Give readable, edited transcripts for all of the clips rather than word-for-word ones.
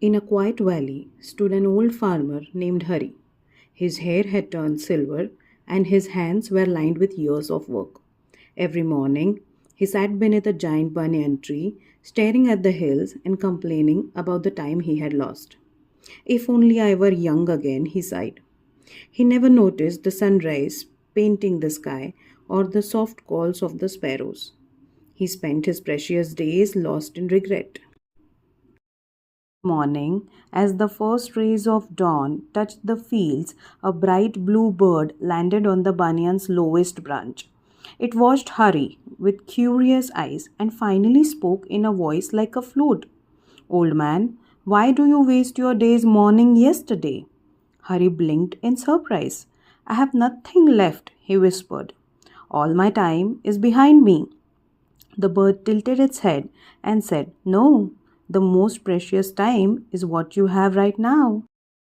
In a quiet valley stood an old farmer named Hari. His hair had turned silver and his hands were lined with years of work. Every morning, he sat beneath a giant banyan tree, staring at the hills and complaining about the time he had lost. If only I were young again, he sighed. He never noticed the sunrise painting the sky or the soft calls of the sparrows. He spent his precious days lost in regret. Morning, as the first rays of dawn touched the fields, a bright blue bird landed on the banyan's lowest branch. It watched Hari with curious eyes and finally spoke in a voice like a flute. Old man, why do you waste your days mourning yesterday? Hari blinked in surprise. I have nothing left, he whispered. All my time is behind me. The bird tilted its head and said, No, the most precious time is what you have right now.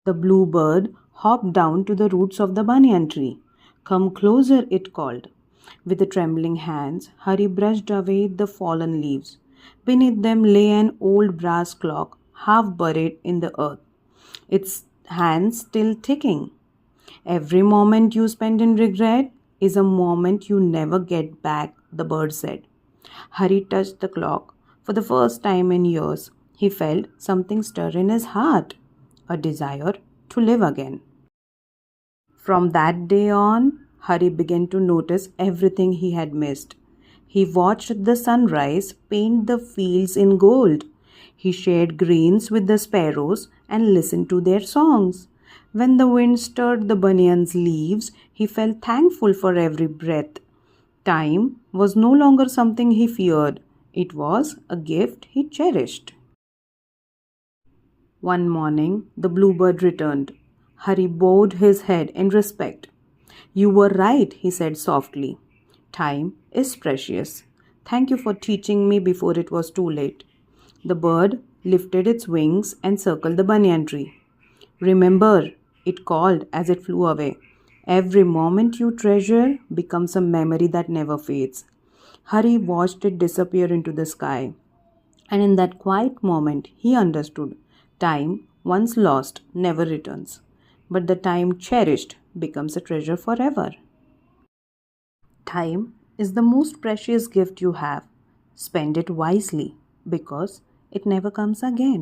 The blue bird hopped down to the roots of the banyan tree. Come closer, it called. With trembling hands, Hari brushed away the fallen leaves. Beneath them lay an old brass clock, half buried in the earth, its hands still ticking. Every moment you spend in regret is a moment you never get back, the bird said. Hari touched the clock. For the first time in years, he felt something stir in his heart, a desire to live again. From that day on, Hari began to notice everything he had missed. He watched the sunrise paint the fields in gold. He shared grains with the sparrows and listened to their songs. When the wind stirred the banyan's leaves, he felt thankful for every breath. Time was no longer something he feared, it was a gift he cherished. One morning, the bluebird returned. Hari bowed his head in respect. You were right, he said softly. Time is precious. Thank you for teaching me before it was too late. The bird lifted its wings and circled the banyan tree. Remember, it called as it flew away. Every moment you treasure becomes a memory that never fades. Hari watched it disappear into the sky. And in that quiet moment, he understood time, once lost, never returns. But the time cherished becomes a treasure forever. Time is the most precious gift you have. Spend it wisely because it never comes again.